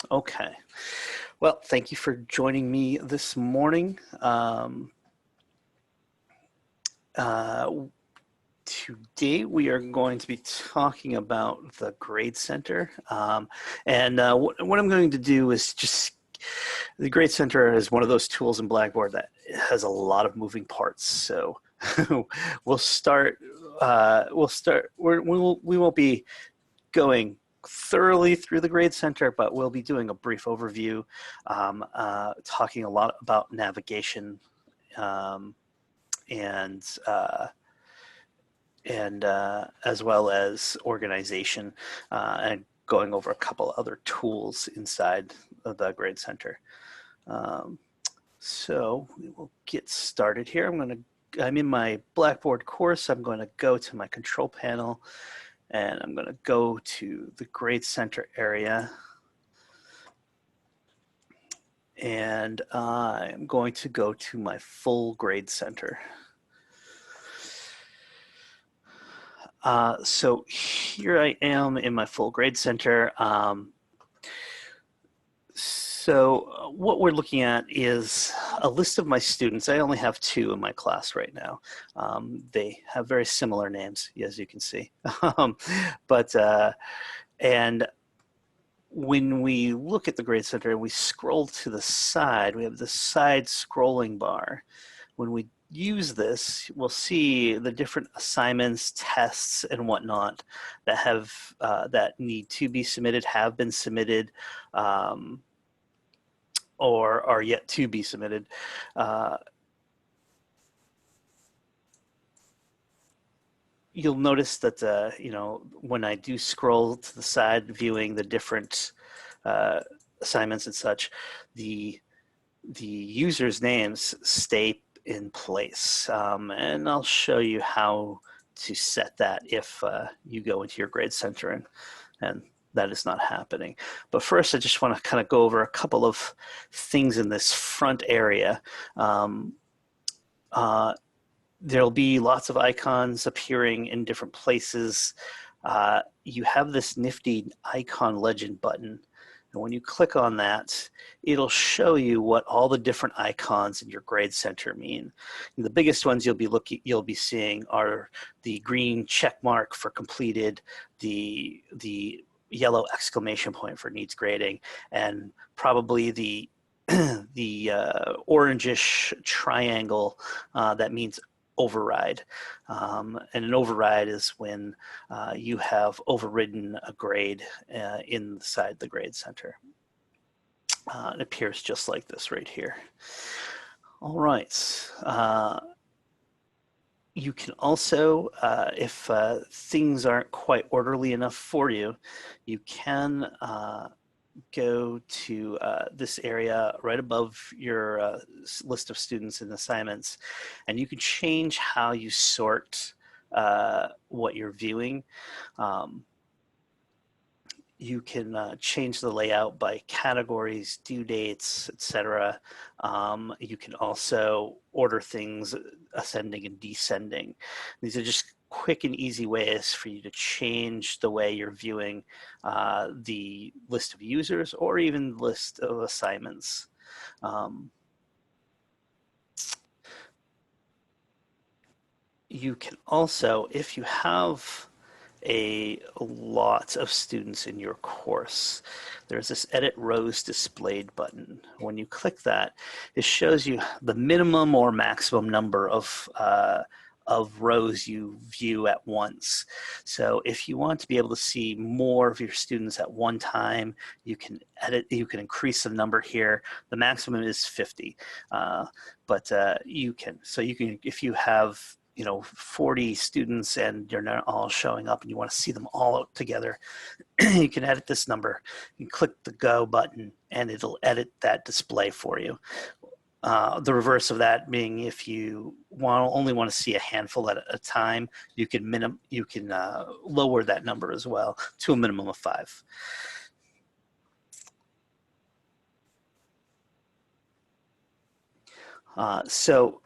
Okay. Well, thank you for joining me this morning. Uh, Today we are going to be talking about the Grade Center. What I'm going to do is just, the Grade Center is one of those tools in Blackboard that has a lot of moving parts. So we'll start, we won't be going thoroughly through the Grade Center, but we'll be doing a brief overview, talking a lot about navigation, um, and as well as organization, and going over a couple other tools inside of the Grade Center. Um, so we will get started here. I'm in my Blackboard course. I'm going to go to my control panel, and I'm going to go to the Grade Center area. And I'm going to go to my full Grade Center. So here I am in my full Grade Center. So what we're looking at is a list of my students. I only have 2 in my class right now. They have very similar names, as you can see. but and when we look at the Grade Center and we scroll to the side, we have the side scrolling bar. When we use this, we'll see the different assignments, tests, and whatnot that have that need to be submitted, have been submitted, or are yet to be submitted. You'll notice that when I do scroll to the side, viewing the different assignments and such, the users' names stay in place, and I'll show you how to set that if you go into your Grade Center and that is not happening. But first, I just want to kind of go over a couple of things in this front area. There'll be lots of icons appearing in different places. You have this nifty icon legend button. And when you click on that, it'll show you what all the different icons in your Grade Center mean. And the biggest ones you'll be seeing are the green check mark for completed, the yellow exclamation point for needs grading, and probably the the orangish triangle that means override. And an override is when you have overridden a grade inside the Grade Center. It appears just like this right here. All right. You can also, if things aren't quite orderly enough for you, you can go to this area right above your list of students and assignments, and you can change how you sort what you're viewing. You can change the layout by categories, due dates, etc. You can also order things ascending and descending. These are just quick and easy ways for you to change the way you're viewing the list of users or even the list of assignments. You can also, if you have a lot of students in your course, there's this Edit Rows Displayed button. When you click that, it shows you the minimum or maximum number of rows you view at once. So if you want to be able to see more of your students at one time, you can increase the number here. The maximum is 50, but you can, if you have 40 students and they're not all showing up and you want to see them all together, you can edit this number. You click the Go button and it'll edit that display for you. The reverse of that being if you only want to see a handful at a time, you can lower that number as well to a minimum of 5. So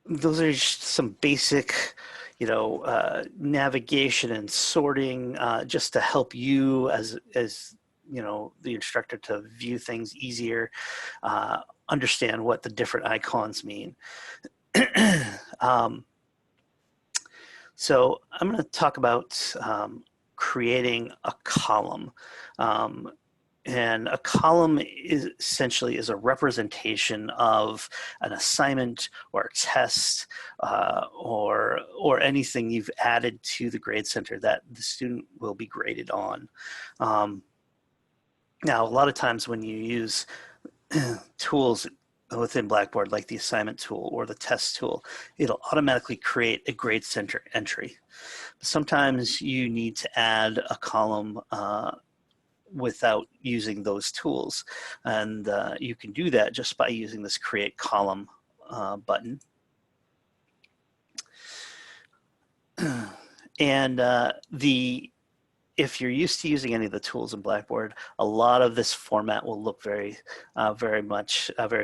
those are just some basic, navigation and sorting, just to help you as the instructor to view things easier, understand what the different icons mean. So I'm going to talk about creating a column. And a column is essentially a representation of an assignment or a test or anything you've added to the grade center that the student will be graded on. Now, a lot of times when you use tools within Blackboard, like the assignment tool or the test tool, it'll automatically create a grade center entry. Sometimes you need to add a column without using those tools. And you can do that just by using this create column button. And if you're used to using any of the tools in Blackboard, a lot of this format will look very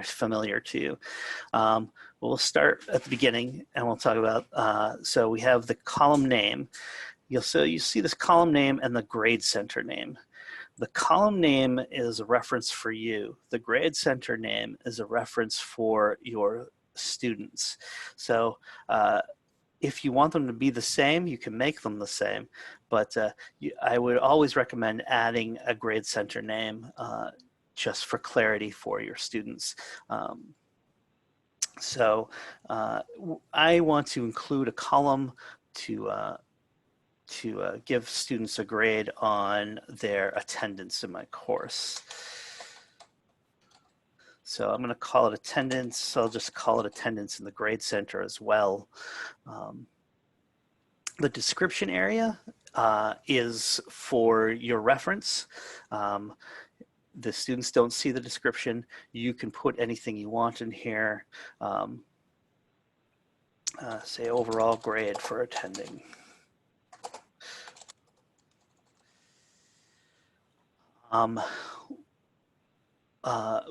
familiar to you. We'll start at the beginning and we'll talk about, so we have the column name. You see this column name and the grade center name. The column name is a reference for you. The grade center name is a reference for your students. So if you want them to be the same, you can make them the same. But I would always recommend adding a grade center name just for clarity for your students. So I want to include a column to give students a grade on their attendance in my course. So I'm going to call it attendance. So I'll just call it attendance in the grade center as well. The description area is for your reference. The students don't see the description. You can put anything you want in here. Say overall grade for attending.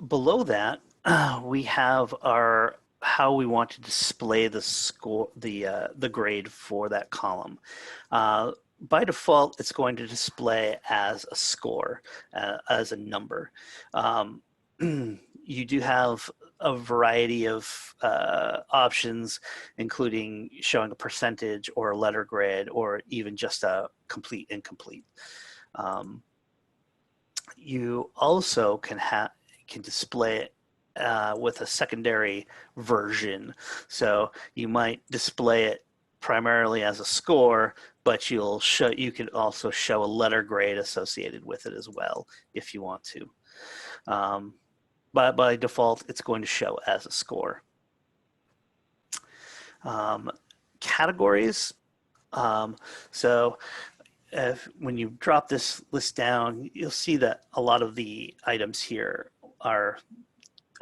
Below that, we have how we want to display the score, the grade for that column. By default, it's going to display as a score, as a number. You do have a variety of options, including showing a percentage or a letter grade, or even just a complete incomplete. You also can display it with a secondary version. So you might display it primarily as a score, but you can also show a letter grade associated with it as well if you want to. But by default, it's going to show as a score. Categories. When you drop this list down, you'll see that a lot of the items here are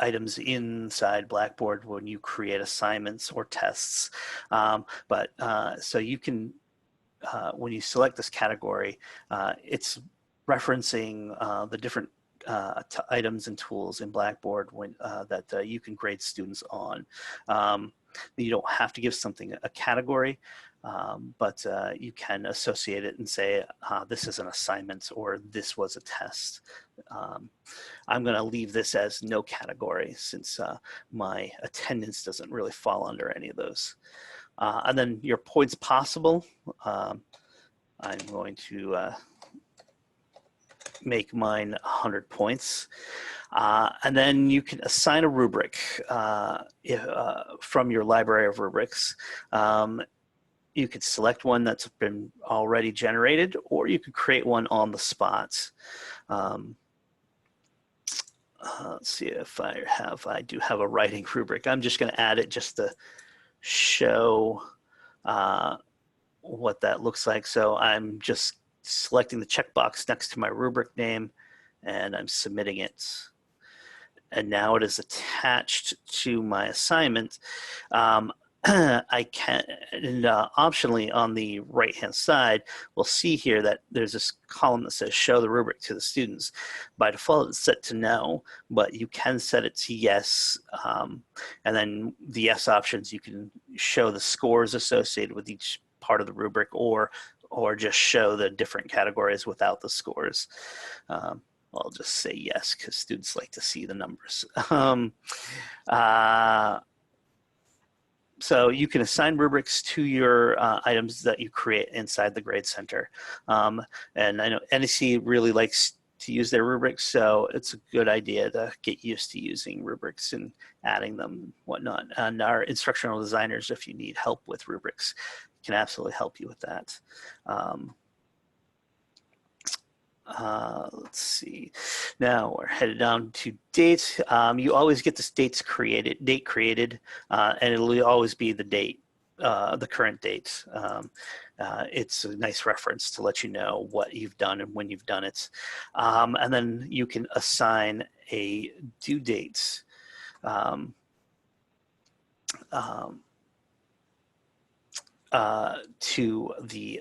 items inside Blackboard when you create assignments or tests. So you can, when you select this category, it's referencing the different items and tools in Blackboard that you can grade students on. You don't have to give something a category, but you can associate it and say, this is an assignment or this was a test. I'm going to leave this as no category since my attendance doesn't really fall under any of those. And then your points possible, I'm going to make mine 100 points. And then you can assign a rubric from your library of rubrics. You could select one that's been already generated, or you could create one on the spot. Let's see if I do have a writing rubric. I'm just going to add it just to show what that looks like. So I'm just selecting the checkbox next to my rubric name, and I'm submitting it. And now it is attached to my assignment. I can, and optionally on the right-hand side, we'll see here that there's this column that says show the rubric to the students. By default, it's set to no, but you can set it to yes. And then the yes options, you can show the scores associated with each part of the rubric, or just show the different categories without the scores. I'll just say yes because students like to see the numbers. Uh, so you can assign rubrics to your items that you create inside the Grade Center. And I know NEC really likes to use their rubrics, so it's a good idea to get used to using rubrics and adding them and whatnot. And our instructional designers, if you need help with rubrics, can absolutely help you with that. Let's see. Now we're headed down to dates. You always get this date created, and it'll always be the date, the current date. It's a nice reference to let you know what you've done and when you've done it. And then you can assign a due date. Um, um, to the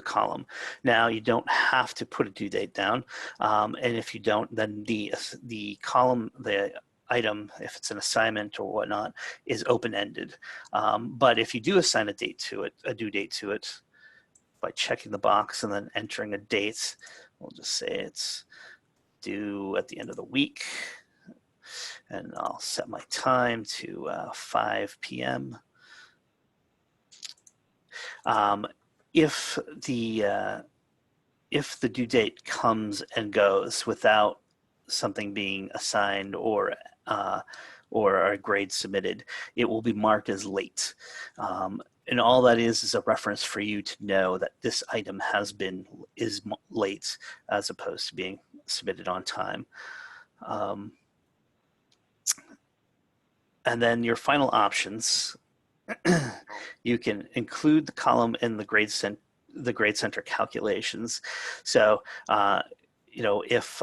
column. Now you don't have to put a due date down, and if you don't, then the column, the item, if it's an assignment or whatnot, is open-ended. But if you do assign a date to it, a due date to it, by checking the box and then entering a date, we'll just say it's due at the end of the week, and I'll set my time to 5 p.m. If the due date comes and goes without something being assigned or a grade submitted, it will be marked as late. And all that is a reference for you to know that this item is late as opposed to being submitted on time. And then your final options, you can include the column in the Grade Center calculations. So, if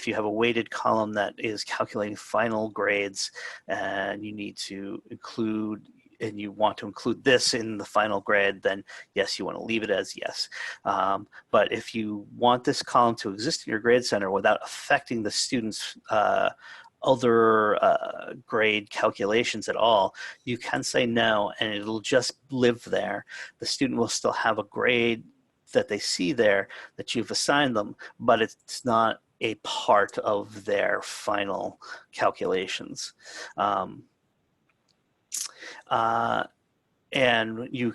you have a weighted column that is calculating final grades, and you want to include this in the final grade, then yes, you want to leave it as yes. But if you want this column to exist in your Grade Center without affecting the students' other grade calculations at all, you can say no, and it'll just live there. The student will still have a grade that they see there that you've assigned them, but it's not a part of their final calculations. And you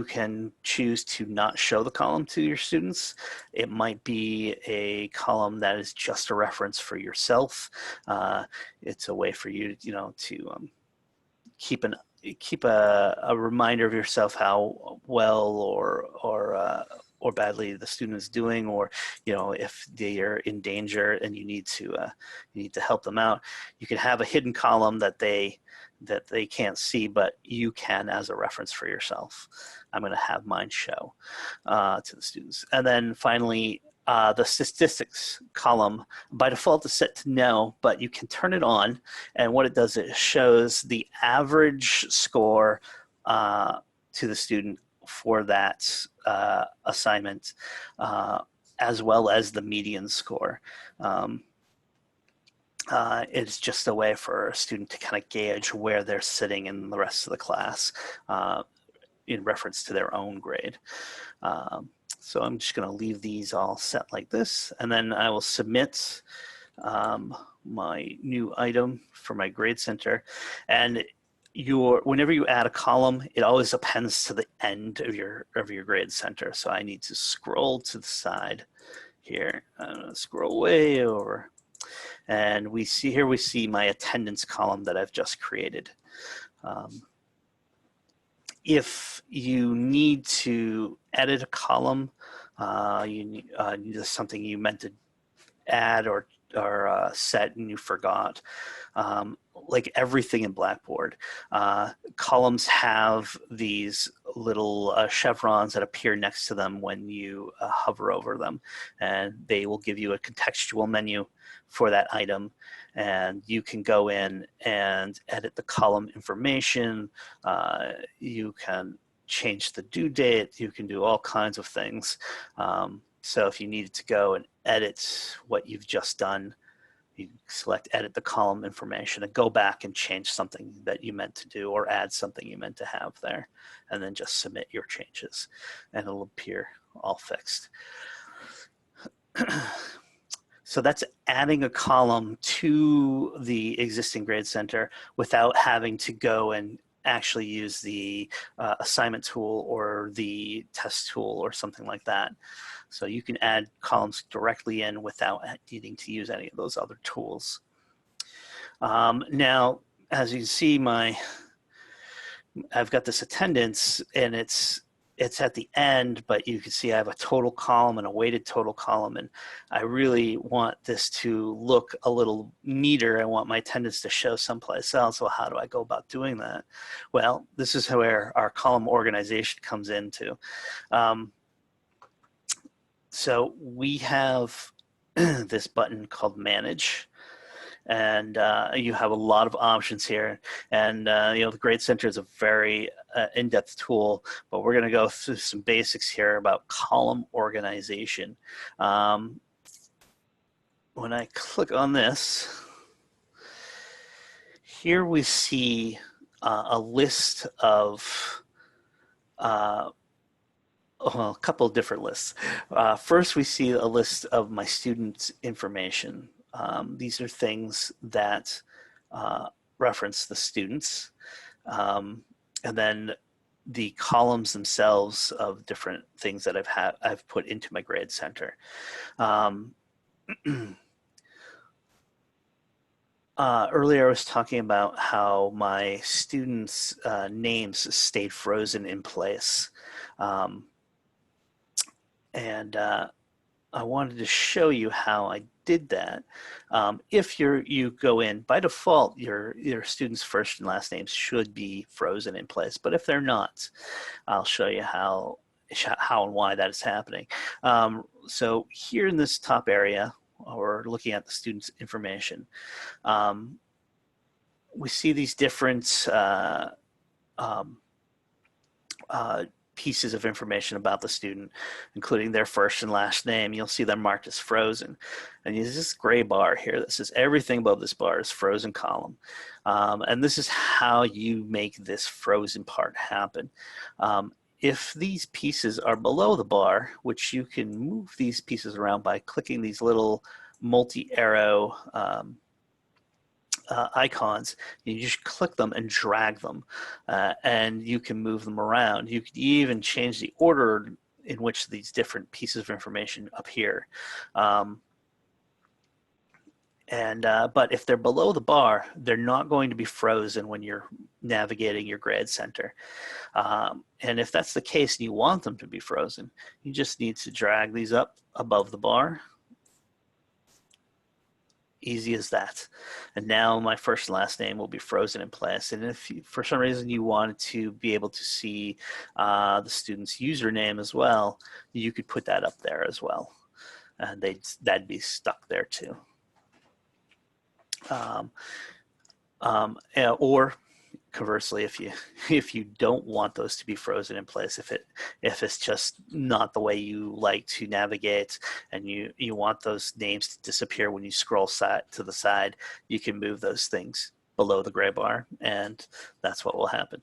can choose to not show the column to your students. It might be a column that is just a reference for yourself. It's a way for you, to keep a reminder of yourself how well or badly the student is doing, or if they are in danger and you need to help them out. You can have a hidden column that they can't see, but you can as a reference for yourself. I'm going to have mine show to the students. And then finally, the statistics column by default is set to no, but you can turn it on, and what it does, it shows the average score to the student for that assignment, as well as the median score. It's just a way for a student to kind of gauge where they're sitting in the rest of the class in reference to their own grade. So I'm just going to leave these all set like this, and then I will submit my new item for my Grade Center. And whenever you add a column, it always appends to the end of your Grade Center. So I need to scroll to the side here. I'm going to scroll way over. And we see my attendance column that I've just created. If you need to edit a column, something you meant to add or set and you forgot, like everything in Blackboard, columns have these little chevrons that appear next to them when you hover over them, and they will give you a contextual menu for that item, and you can go in and edit the column information. You can change the due date. You can do all kinds of things. So if you needed to go and edit what you've just done, you select edit the column information and go back and change something that you meant to do or add something you meant to have there, and then just submit your changes and it'll appear all fixed. So that's adding a column to the existing grade center without having to go and actually use the assignment tool or the test tool or something like that. So you can add columns directly in without needing to use any of those other tools. Now, as you can see, I've got this attendance, and it's at the end, but you can see I have a total column and a weighted total column, and I really want this to look a little neater. I want my attendance to show someplace else. So how do I go about doing that? Well, this is where our column organization comes into. So we have this button called Manage, and you have a lot of options here. And the Grade Center is a very in-depth tool, but we're going to go through some basics here about column organization. When I click on this, here we see a list of well, a couple of different lists. First, we see a list of my students' information. These are things that reference the students. And then the columns themselves of different things that I've put into my grade center. Earlier I was talking about how my students' names stayed frozen in place. And I wanted to show you how I did that. If you go in, by default, your students' first and last names should be frozen in place. But if they're not, I'll show you how and why that is happening. So here in this top area, we're looking at the students' information. We see these different pieces of information about the student, including their first and last name. You'll see them marked as frozen. And there's this gray bar here that says everything above this bar is frozen column. And this is how you make this frozen part happen. If these pieces are below the bar, which you can move these pieces around by clicking these little multi-arrow icons, you just click them and drag them, and you can move them around. You can even change the order in which these different pieces of information appear. But if they're below the bar, they're not going to be frozen when you're navigating your grade center. And if that's the case and you want them to be frozen, you just need to drag these up above the bar. Easy as that. And now my first and last name will be frozen in place. And if for some reason you wanted to be able to see the student's username as well, you could put that up there as well. And that'd be stuck there too. Or conversely, if you don't want those to be frozen in place, if it's just not the way you like to navigate, and you want those names to disappear when you scroll to the side, you can move those things below the gray bar, and that's what will happen.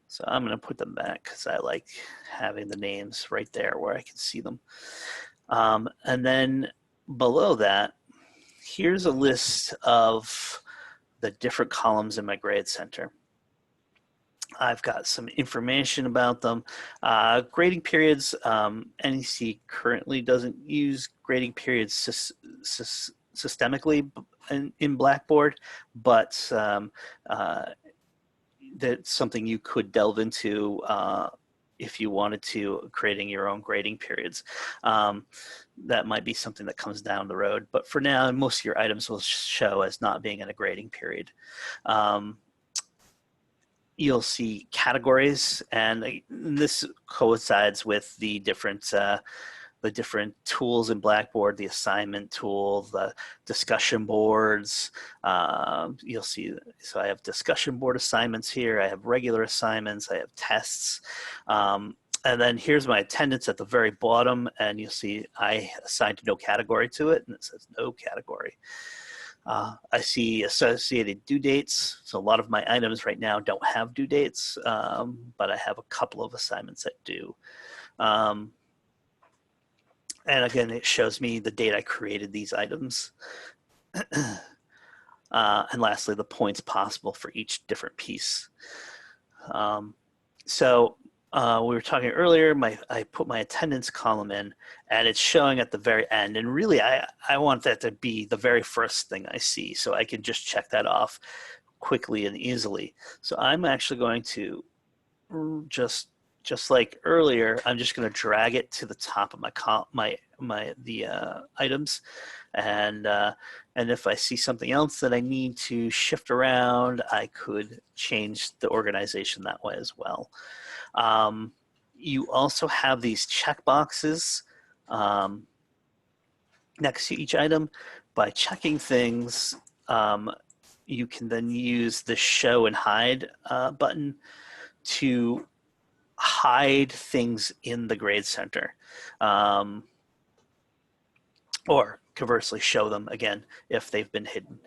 So I'm going to put them back because I like having the names right there where I can see them. And then below that, here's a list of the different columns in my grade center. I've got some information about them. Grading periods, NEC currently doesn't use grading periods systemically in Blackboard, but that's something you could delve into if you wanted to, creating your own grading periods. That might be something that comes down the road, but for now, most of your items will show as not being in a grading period. You'll see categories, and this coincides with the different tools in Blackboard, the assignment tool, the discussion boards. You'll see, so I have discussion board assignments here, I have regular assignments, I have tests. And then here's my attendance at the very bottom, and you'll see I assigned no category to it, and it says no category. I see associated due dates. So a lot of my items right now don't have due dates, but I have a couple of assignments that do. And again, it shows me the date I created these items. And lastly, the points possible for each different piece. Um, so we were talking earlier, I put my attendance column in, and it's showing at the very end. And really, I want that to be the very first thing I see, so I can just check that off quickly and easily. So I'm actually going to just like earlier, I'm just going to drag it to the top of the items, and if I see something else that I need to shift around, I could change the organization that way as well. You also have these check boxes next to each item. By checking things, you can then use the show and hide button to hide things in the grade center, or conversely show them again if they've been hidden.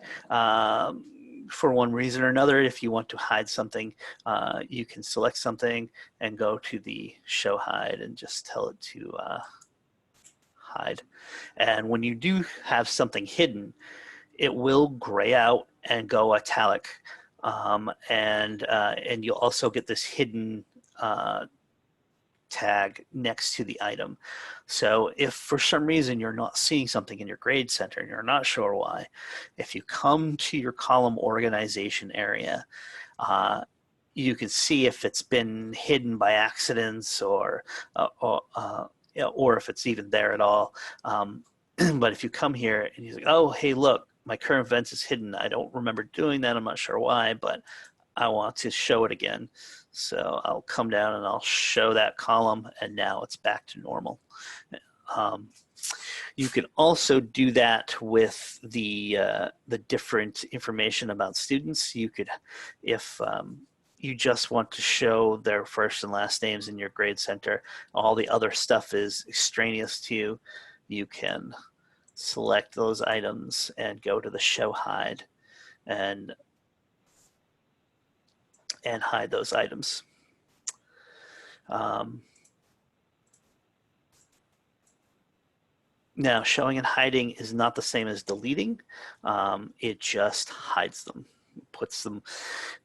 For one reason or another, if you want to hide something, you can select something and go to the show hide and just tell it to hide. And when you do have something hidden, it will gray out and go italic, and you'll also get this hidden tag next to the item. So if for some reason you're not seeing something in your grade center and you're not sure why, if you come to your column organization area, you can see if it's been hidden by accidents or if it's even there at all. But if you come here and you're like, oh, hey, look, my current events is hidden. I don't remember doing that. I'm not sure why, but I want to show it again. So I'll come down and I'll show that column, and now it's back to normal. You can also do that with the different information about students. You could, if you just want to show their first and last names in your grade center, all the other stuff is extraneous to you, you can select those items and go to the show hide and hide those items. Now, showing and hiding is not the same as deleting. It just hides them, puts them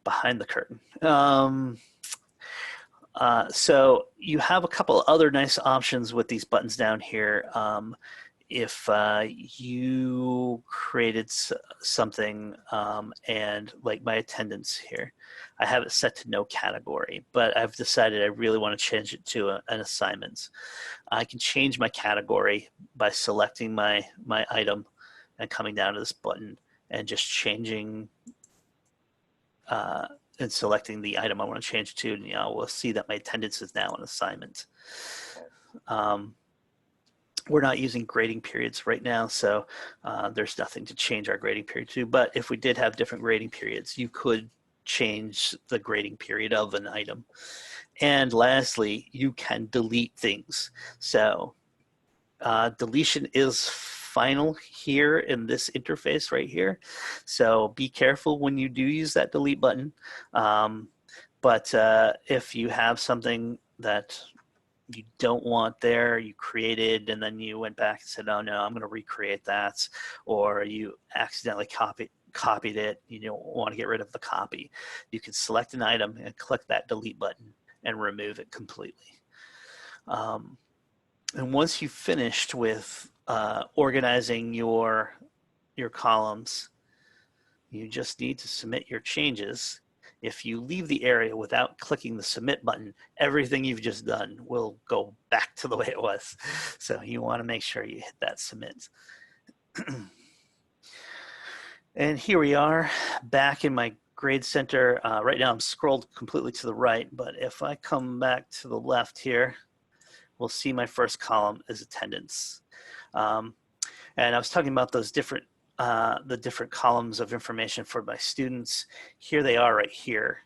behind the curtain. So you have a couple other nice options with these buttons down here. If you created something, and like my attendance here, I have it set to no category, but I've decided I really want to change it to an assignment. I can change my category by selecting my item and coming down to this button and just changing and selecting the item I want to change it to, and we'll see that my attendance is now an assignment. We're not using grading periods right now, so there's nothing to change our grading period to. But if we did have different grading periods, you could change the grading period of an item. And lastly, you can delete things. So deletion is final here in this interface right here. So be careful when you do use that delete button. But if you have something that you don't want there, you created, and then you went back and said, oh no, I'm going to recreate that, or you accidentally copied it, you don't want to get rid of the copy, you can select an item and click that delete button and remove it completely. And once you've finished with organizing your columns, you just need to submit your changes. If you leave the area without clicking the submit button, everything you've just done will go back to the way it was. So you want to make sure you hit that submit. And here we are back in my grade center. Right now I'm scrolled completely to the right, but if I come back to the left here, we'll see my first column is attendance. And I was talking about those different the different columns of information for my students. Here they are right here,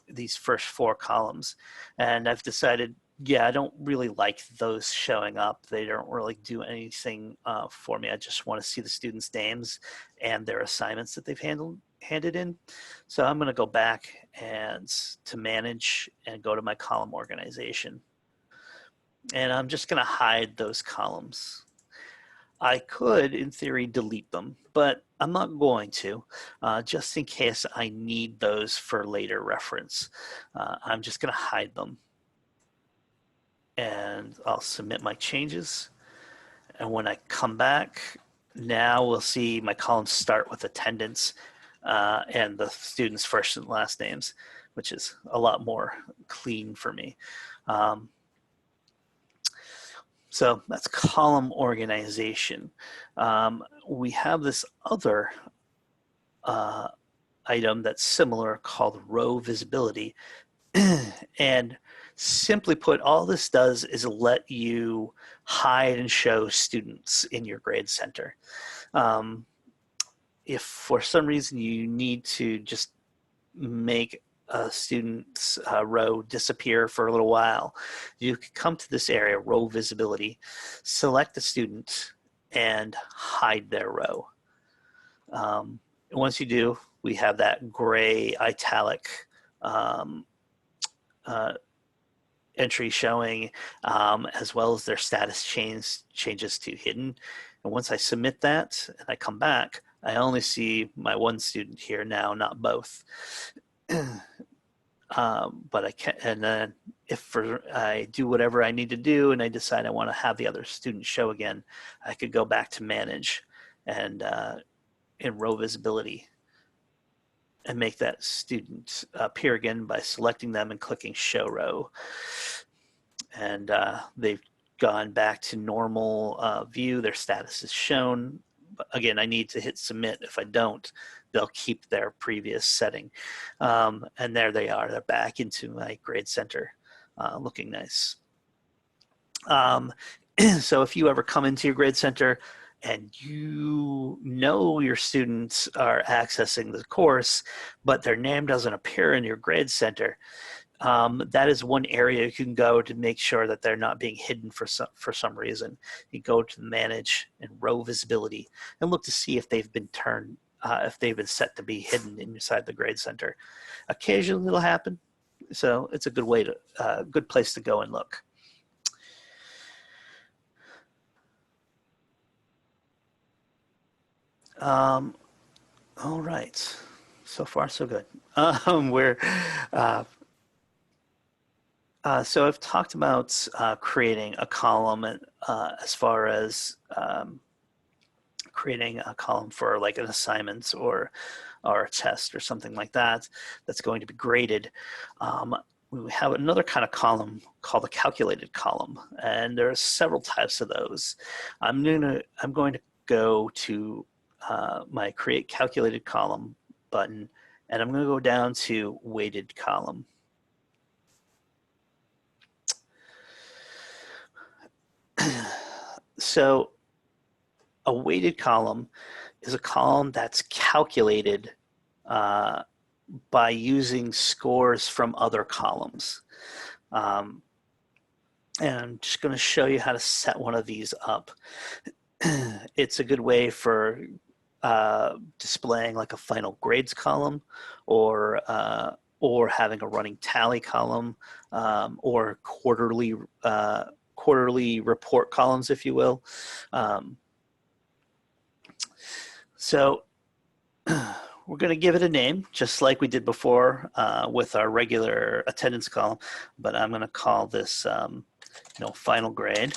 these first 4 columns. And I've decided, yeah, I don't really like those showing up. They don't really do anything for me. I just want to see the students' names and their assignments that they've handed in. So I'm going to go back and to manage and go to my column organization. And I'm just going to hide those columns. I could, in theory, delete them, but I'm not going to, just in case I need those for later reference. I'm just going to hide them. And I'll submit my changes. And when I come back, now we'll see my columns start with attendance and the students' first and last names, which is a lot more clean for me. So that's column organization. We have this other item that's similar called row visibility. And simply put, all this does is let you hide and show students in your grade center. If for some reason you need to just make a student's row disappear for a little while, you can come to this area, row visibility, select the student, and hide their row. Once you do, we have that gray italic entry showing, as well as their status changes to hidden. And once I submit that and I come back, I only see my one student here now, not both. But I can, and then if I do whatever I need to do and I decide I want to have the other student show again, I could go back to manage and in row visibility and make that student appear again by selecting them and clicking show row. And they've gone back to normal view. Their status is shown. But again, I need to hit submit. If I don't, they'll keep their previous setting. And there they are. They're back into my grade center, looking nice. So if you ever come into your grade center and you know your students are accessing the course, but their name doesn't appear in your grade center, that is one area you can go to make sure that they're not being hidden for some reason. You go to manage and row visibility and look to see if they've been turned, if they've been set to be hidden inside the grade center. Occasionally it'll happen, so it's a good way to, good place to go and look. All right, so far so good. So I've talked about creating a column as far as creating a column for like an assignment or a test or something like that that's going to be graded. We have another kind of column called a calculated column, and there are several types of those. I'm going to go to my create calculated column button, and I'm going to go down to weighted column. So a weighted column is a column that's calculated by using scores from other columns. And I'm just going to show you how to set one of these up. It's a good way for displaying like a final grades column, or having a running tally column, or quarterly report columns, if you will. So we're going to give it a name, just like we did before with our regular attendance column, but I'm going to call this final grade.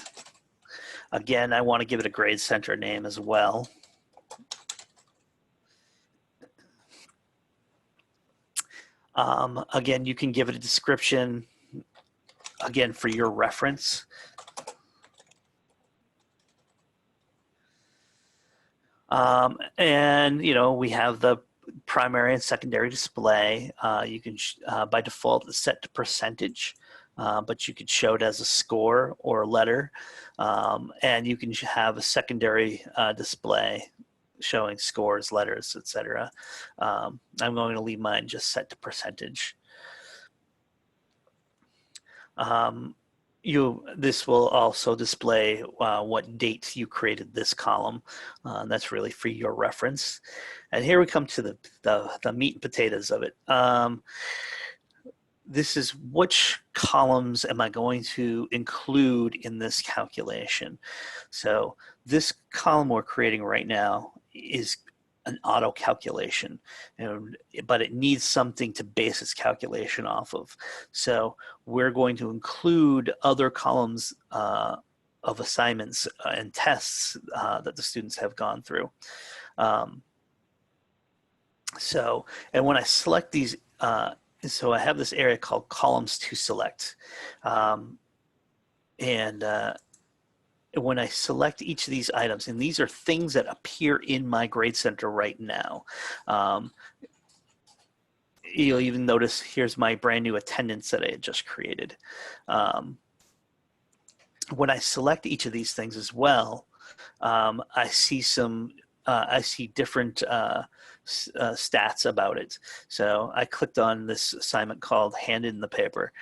Again, I want to give it a grade center name as well. Again, you can give it a description, again, for your reference. And we have the primary and secondary display. You can, by default, it's set to percentage, but you could show it as a score or a letter. And you can have a secondary display showing scores, letters, etc. I'm going to leave mine just set to percentage. This will also display what date you created this column. That's really for your reference. And here we come to the meat and potatoes of it. this is which columns am I going to include in this calculation. So this column we're creating right now is an auto calculation, but it needs something to base its calculation off of. So we're going to include other columns of assignments and tests that the students have gone through. And when I select these, so I have this area called columns to select. And when I select each of these items, and these are things that appear in my Grade Center right now, you'll even notice here's my brand new attendance that I had just created. When I select each of these things as well, I see different stats about it. So I clicked on this assignment called Hand in the Paper.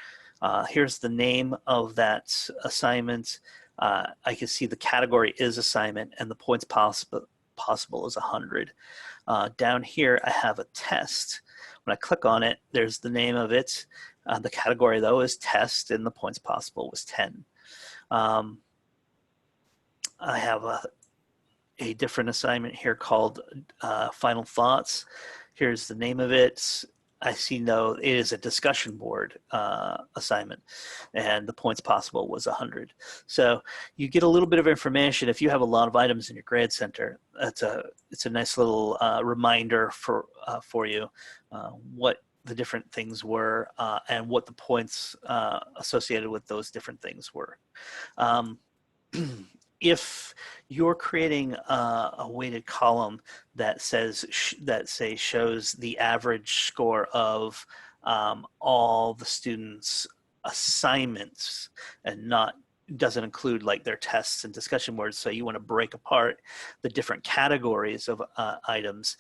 Here's the name of that assignment. I can see the category is assignment and the points possible is 100. Down here, I have a test. When I click on it, there's the name of it. The category, though, is test, and the points possible was 10. I have a different assignment here called Final Thoughts. Here's the name of it. I see it is a discussion board assignment, and the points possible was 100. So you get a little bit of information. If you have a lot of items in your Grade Center, it's a nice little reminder for you what the different things were and what the points associated with those different things were. If you're creating a weighted column that shows the average score of all the students' assignments and doesn't include like their tests and discussion boards, so you want to break apart the different categories of items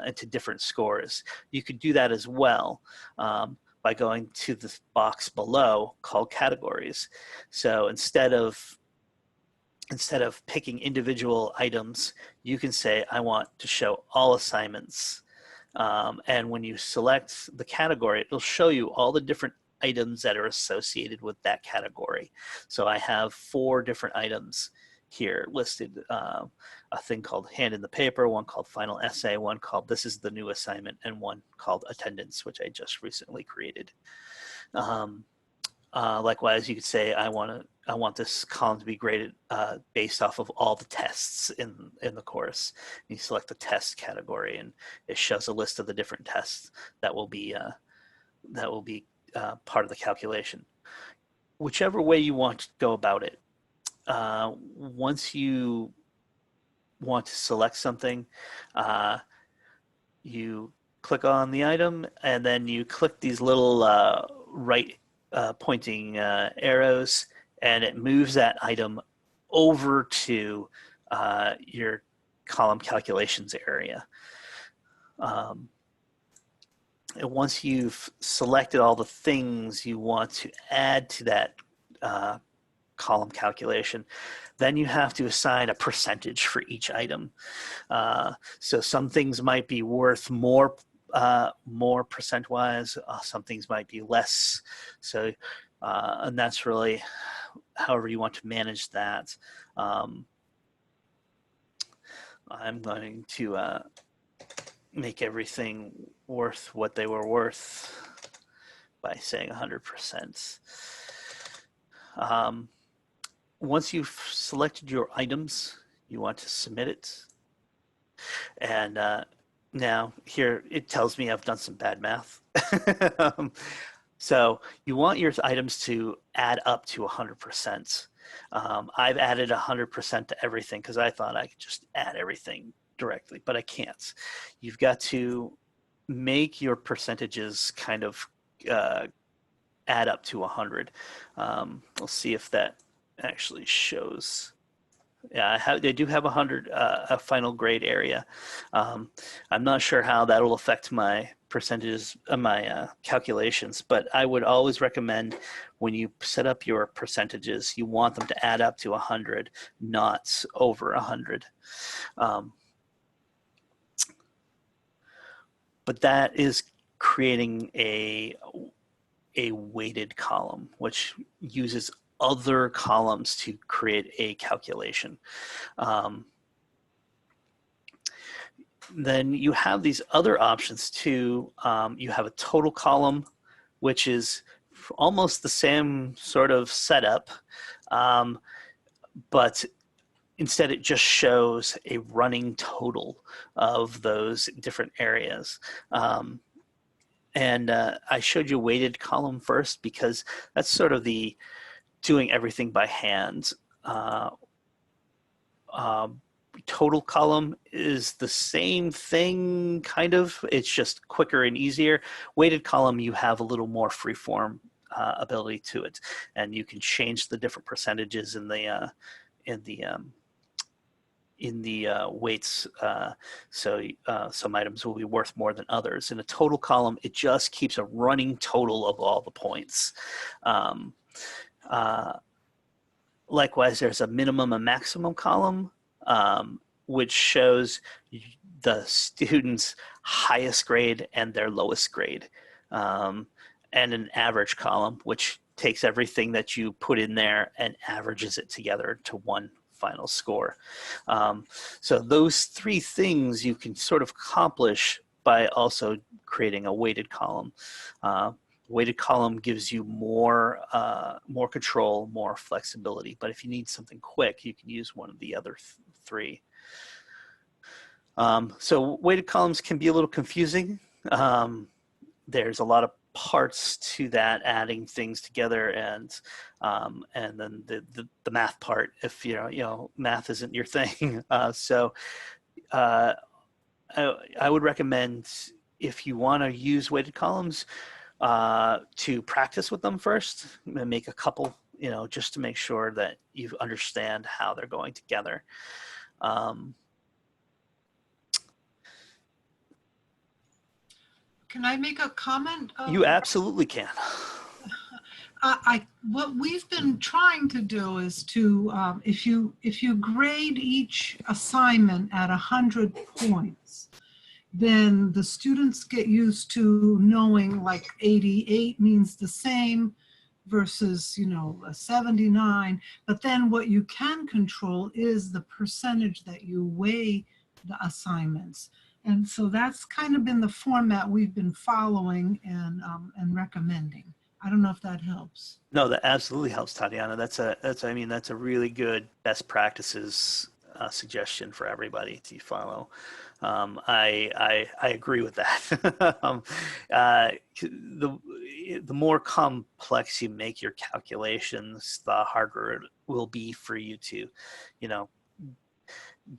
into different scores, you could do that as well by going to the box below called categories. So instead of picking individual items, you can say, I want to show all assignments. And when you select the category, it'll show you all the different items that are associated with that category. So I have 4 different items here listed, a thing called Hand in the Paper, one called Final Essay, one called This is the New Assignment, and one called Attendance, which I just recently created. Likewise, you could say I want this column to be graded based off of all the tests in the course. You select the test category, and it shows a list of the different tests that will be part of the calculation. Whichever way you want to go about it, once you want to select something, you click on the item, and then you click these little right pointing arrows, and it moves that item over to your column calculations area. And once you've selected all the things you want to add to that column calculation, then you have to assign a percentage for each item. So some things might be worth more percent-wise, some things might be less. So, and that's really however you want to manage that. I'm going to make everything worth what they were worth by saying 100%. Once you've selected your items, you want to submit it. And now here it tells me I've done some bad math. So you want your items to add up to 100%. I've added 100% to everything because I thought I could just add everything directly, but I can't. You've got to make your percentages kind of add up to 100. We'll see if that actually shows. Yeah, they do have 100 a final grade area. I'm not sure how that will affect my percentages, my calculations, but I would always recommend when you set up your percentages, you want them to add up to 100, not over 100. But that is creating a a weighted column, which uses other columns to create a calculation. Then you have these other options too. You have a total column, which is almost the same sort of setup, but instead it just shows a running total of those different areas. And I showed you a weighted column first because that's sort of the doing everything by hand. Total column is the same thing, kind of. It's just quicker and easier. Weighted column, you have a little more freeform ability to it, and you can change the different percentages in the weights. So some items will be worth more than others. In a total column, it just keeps a running total of all the points. Likewise, there's a minimum and maximum column, which shows the student's highest grade and their lowest grade, and an average column, which takes everything that you put in there and averages it together to one final score. So those three things you can sort of accomplish by also creating a weighted column. Weighted column gives you more control, more flexibility. But if you need something quick, you can use one of the other three. So weighted columns can be a little confusing. There's a lot of parts to that, adding things together, and then the math part. If math isn't your thing, so I would recommend, if you want to use weighted columns, to practice with them first and make a couple, just to make sure that you understand how they're going together. Can I make a comment? You absolutely can. What we've been trying to do is to, if you grade each assignment at 100 points, then the students get used to knowing like 88 means the same versus, a 79. But then what you can control is the percentage that you weigh the assignments. And so that's kind of been the format we've been following and recommending. I don't know if that helps. No, that absolutely helps, Tatiana. That's a really good best practices suggestion for everybody to follow. I agree with that. The more complex you make your calculations, the harder it will be for you to,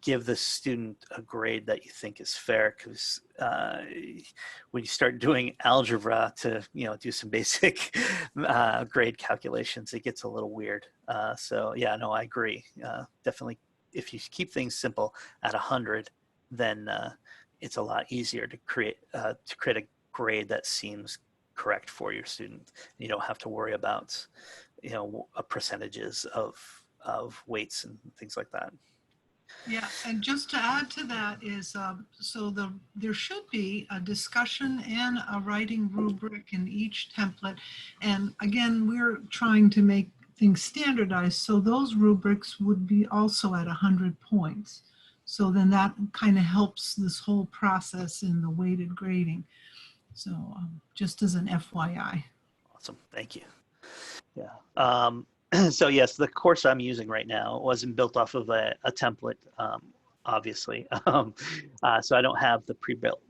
give the student a grade that you think is fair, because when you start doing algebra to do some basic grade calculations, it gets a little weird. So yeah, no, I agree. Definitely, if you keep things simple at 100, then it's a lot easier to create a grade that seems correct for your student. You don't have to worry about percentages of weights and things like that. Yeah, and just to add to that is, there should be a discussion and a writing rubric in each template. And again, we're trying to make things standardized, so those rubrics would be also at 100 points. So then that kind of helps this whole process in the weighted grading. So just as an FYI. Awesome, thank you. Yeah. So yes, the course I'm using right now wasn't built off of a template, obviously. So I don't have the pre-built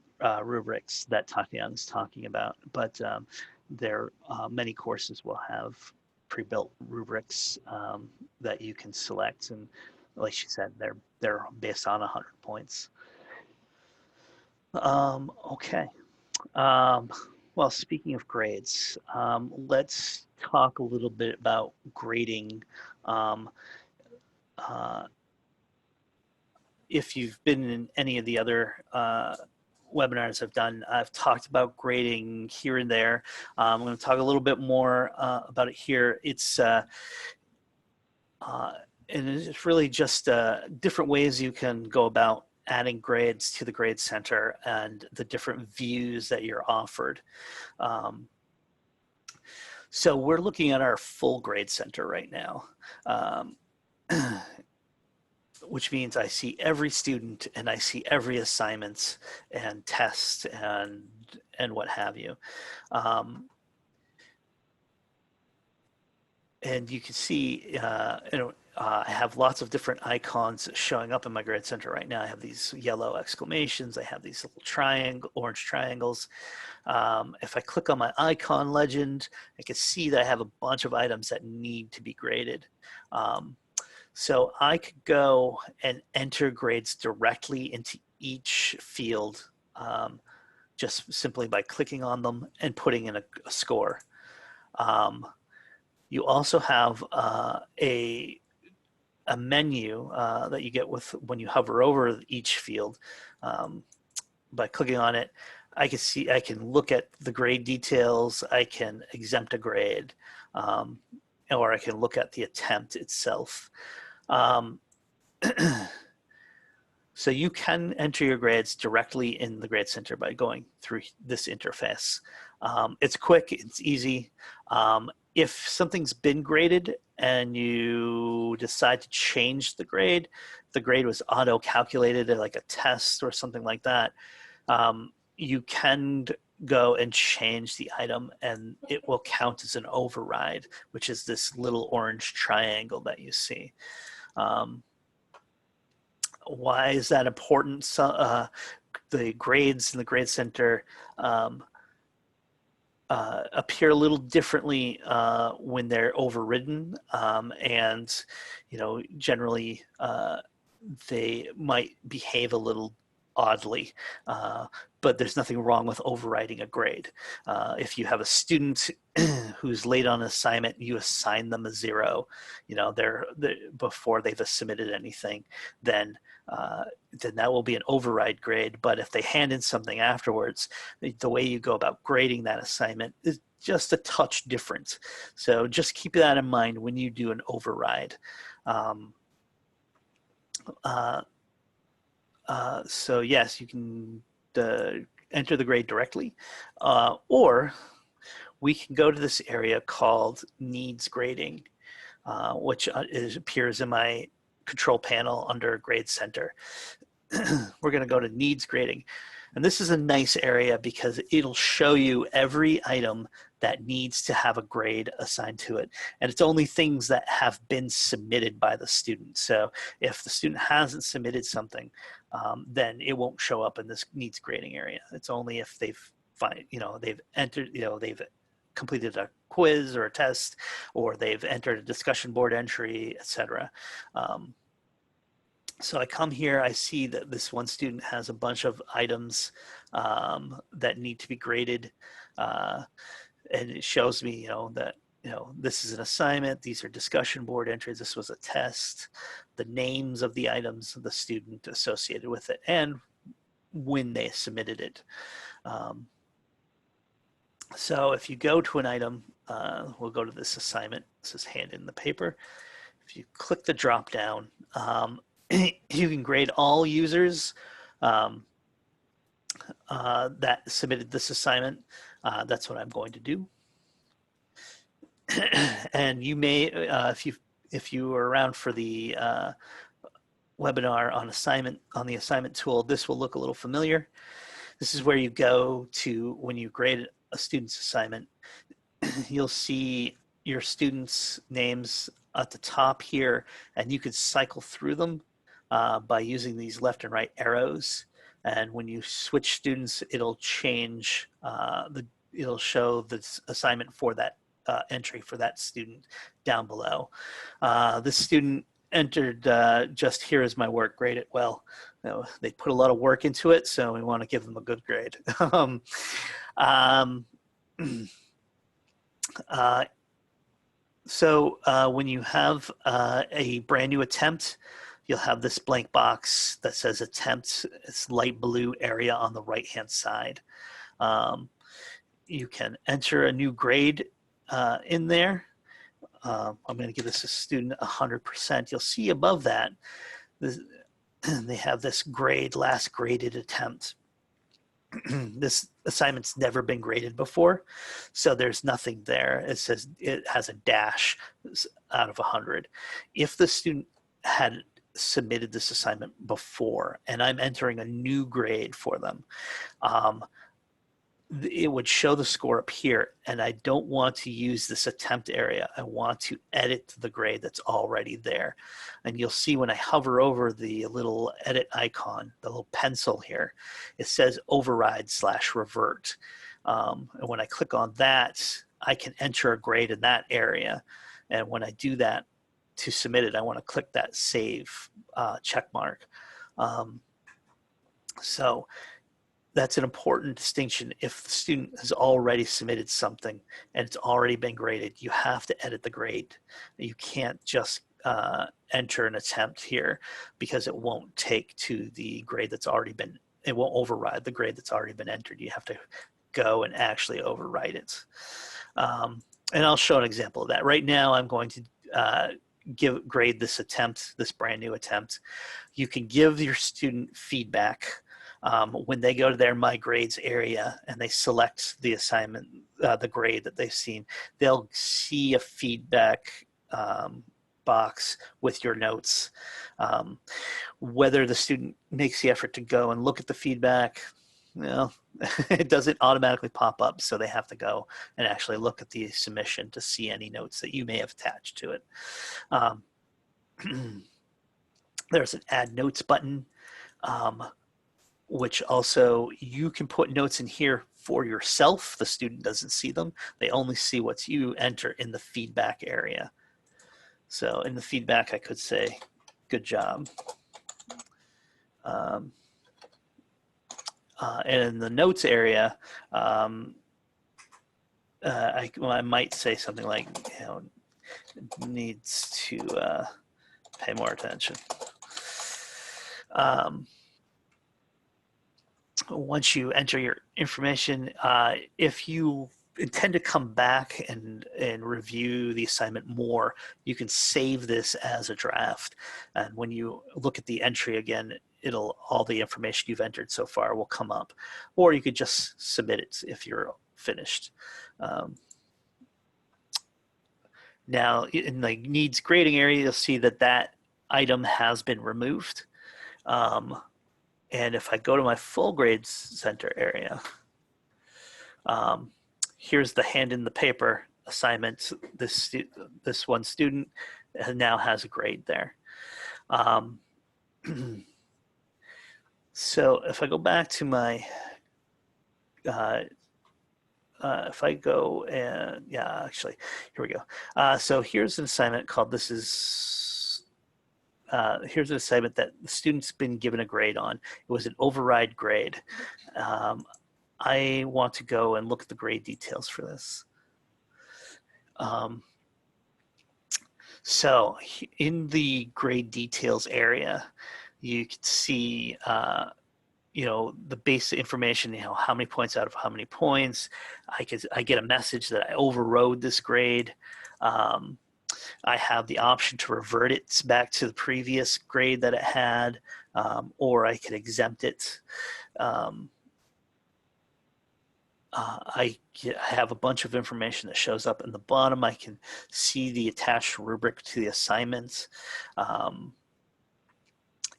rubrics that Tatiana's talking about, but many courses will have pre-built rubrics that you can select, and like she said, they're based on 100 points. Okay. Well, speaking of grades, let's talk a little bit about grading. If you've been in any of the other webinars I've done, I've talked about grading here and there. I'm going to talk a little bit more about it here. And it's really just different ways you can go about adding grades to the Grade Center and the different views that you're offered. So we're looking at our full grade center right now, um, which means I see every student and I see every assignment and test and what have you. Um, and you can see, I have lots of different icons showing up in my grade center right now. I have these yellow exclamations. I have these little orange triangles. If I click on my icon legend, I can see that I have a bunch of items that need to be graded. So I could go and enter grades directly into each field, just simply by clicking on them and putting in a score. You also have a menu that you get with when you hover over each field. By clicking on it, I can look at the grade details. I can exempt a grade, or I can look at the attempt itself. Um, so you can enter your grades directly in the Grade Center by going through this interface. It's quick, it's easy. If something's been graded and you decide to change the grade was auto-calculated like a test or something like that, you can go and change the item and it will count as an override, which is this little orange triangle that you see. Why is that important? So, the grades in the Grade Center appear a little differently when they're overridden, and generally they might behave a little oddly, but there's nothing wrong with overriding a grade. If you have a student who's late on an assignment, you assign them a 0, they're before they've submitted anything, then that will be an override grade. But if they hand in something afterwards, the way you go about grading that assignment is just a touch different. So just keep that in mind when you do an override. So yes, you can enter the grade directly, or we can go to this area called Needs Grading, which appears in my control panel under Grade Center. We're going to go to Needs Grading. And this is a nice area because it'll show you every item that needs to have a grade assigned to it. And it's only things that have been submitted by the student. So if the student hasn't submitted something, then it won't show up in this needs grading area. It's only if they've entered, they've completed a quiz or a test, or they've entered a discussion board entry, etc. So I come here, I see that this one student has a bunch of items that need to be graded. And it shows me, that, this is an assignment, these are discussion board entries, this was a test, the names of the items of the student associated with it, and when they submitted it. So if you go to an item, we'll go to this assignment. This is hand in the paper. If you click the drop down, you can grade all users that submitted this assignment. That's what I'm going to do. And you may, if you were around for the webinar on the assignment tool, this will look a little familiar. This is where you go to when you grade a student's assignment. You'll see your students' names at the top here, and you could cycle through them by using these left and right arrows. And when you switch students, it'll change it'll show the assignment for that entry for that student down below. This student entered just here is my work, grade it well. They put a lot of work into it, so we want to give them a good grade. So when you have a brand new attempt, you'll have this blank box that says attempt. It's light blue area on the right-hand side. You can enter a new grade in there. I'm going to give this a student 100%. You'll see above that, they have this grade, last graded attempt. this assignment's never been graded before, so there's nothing there. It says it has a dash out of 100. If the student had submitted this assignment before and I'm entering a new grade for them, um, it would show the score up here, and I don't want to use this attempt area. I want to edit the grade that's already there. And you'll see when I hover over the little edit icon, the little pencil here, it says override/revert. And when I click on that, I can enter a grade in that area. And when I do that to submit it, I want to click that save check mark. So that's an important distinction. If the student has already submitted something and it's already been graded, you have to edit the grade. You can't just enter an attempt here, because it won't take to the grade that's already been, it won't override the grade that's already been entered. You have to go and actually overwrite it. And I'll show an example of that. Right now I'm going to grade this attempt, this brand new attempt. You can give your student feedback when they go to their My Grades area and they select the assignment, the grade that they've seen. They'll see a feedback box with your notes. Whether the student makes the effort to go and look at the feedback, well, it doesn't automatically pop up, so they have to go and actually look at the submission to see any notes that you may have attached to it. There's an Add Notes button, which also you can put notes in here for yourself. The student doesn't see them. They only see what you enter in the feedback area. So in the feedback, I could say, good job. And in the notes area, I might say something like, you know, needs to pay more attention. Once you enter your information, if you intend to come back and review the assignment more, you can save this as a draft. And when you look at the entry again, all the information you've entered so far will come up. Or you could just submit it if you're finished. Now, in the needs grading area, you'll see that that item has been removed. And if I go to my full grades center area, here's the hand in the paper assignment. This one student now has a grade there. So if I go back to my, if I go and, yeah, actually, here we go. So here's an assignment called here's an assignment that the student's been given a grade on. It was an override grade. I want to go and look at the grade details for this. So in the grade details area, you can see, you know, the basic information, you know, how many points out of how many points. I get a message that I overrode this grade. I have the option to revert it back to the previous grade that it had, or I can exempt it. I have a bunch of information that shows up in the bottom. I can see the attached rubric to the assignments.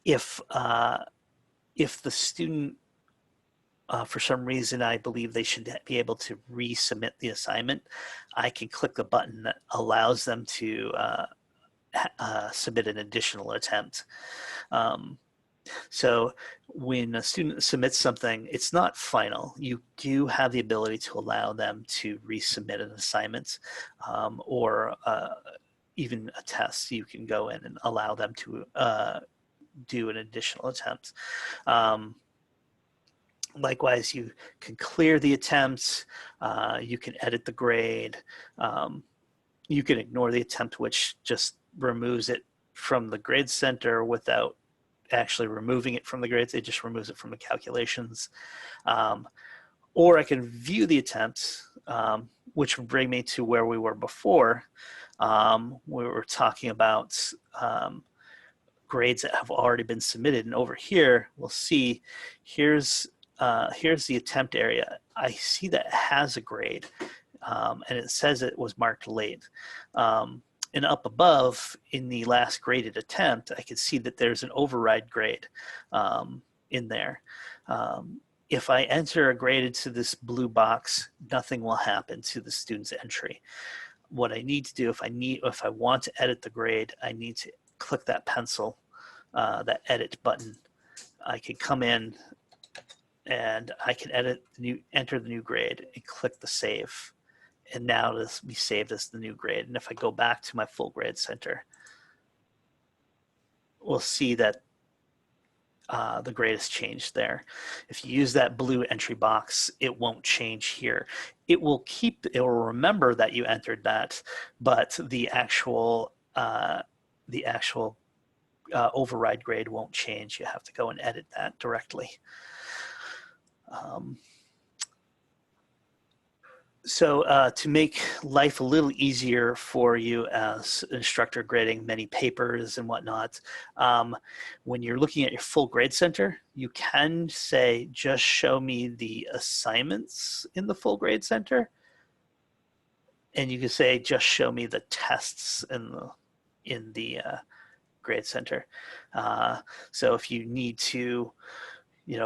If the student, for some reason, I believe they should be able to resubmit the assignment, I can click the button that allows them to submit an additional attempt. So when a student submits something, it's not final. You do have the ability to allow them to resubmit an assignment, or even a test. You can go in and allow them to do an additional attempt. Likewise, you can clear the attempts. You can edit the grade. You can ignore the attempt, which just removes it from the grade center without actually removing it from the grades. It just removes it from the calculations. Or I can view the attempts, which would bring me to where we were before. We were talking about grades that have already been submitted. And over here, we'll see, here's here's the attempt area. I see that it has a grade, and it says it was marked late. And up above in the last graded attempt, I can see that there's an override grade in there. If I enter a grade into this blue box, nothing will happen to the student's entry. What I need to do, if I want to edit the grade, I need to click that pencil, that edit button. I can come in and I can enter the new grade and click the save. And now this will be saved as the new grade. And if I go back to my full grade center, we'll see that the grade has changed there. If you use that blue entry box, it won't change here. It will remember that you entered that, but the actual override grade won't change. You have to go and edit that directly. So to make life a little easier for you as an instructor grading many papers and whatnot, when you're looking at your full grade center, you can say, just show me the assignments in the full grade center. And you can say, just show me the tests in the grade center. So if you need to,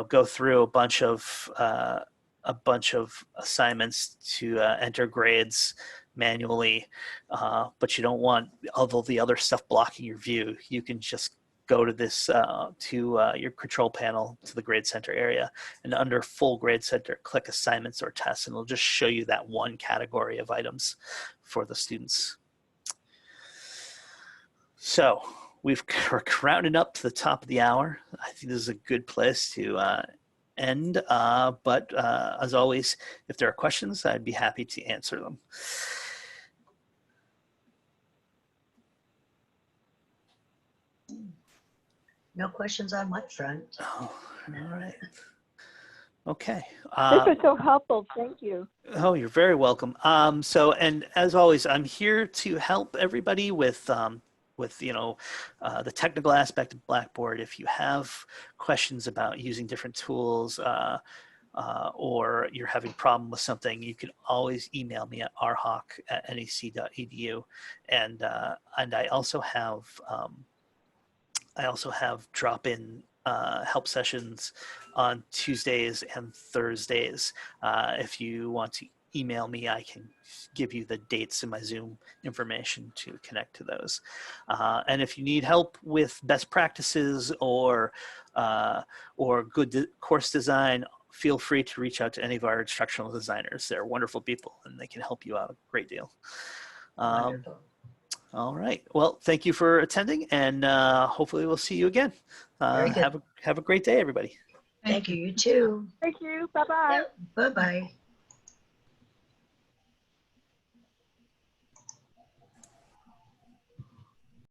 go through a bunch of assignments to enter grades manually, but you don't want all the other stuff blocking your view, you can just go to this your control panel to the grade center area, and under full grade center, click assignments or tests, and it'll just show you that one category of items for the students. So we're rounding up to the top of the hour. I think this is a good place to end, but as always, if there are questions, I'd be happy to answer them. No questions on my front. Oh, all right. Okay. This was so helpful. Thank you. Oh, you're very welcome. And as always, I'm here to help everybody with the technical aspect of Blackboard. If you have questions about using different tools, or you're having a problem with something, you can always email me at rhawk@nec.edu. And I also have drop-in help sessions on Tuesdays and Thursdays. If you want to email me, I can give you the dates in my Zoom information to connect to those. And if you need help with best practices or good course design, feel free to reach out to any of our instructional designers. They're wonderful people and they can help you out a great deal. Wonderful. All right. Well, thank you for attending, and hopefully we'll see you again. Very good. Have a great day, everybody. Thank you. You too. Thank you. Bye-bye. Bye-bye.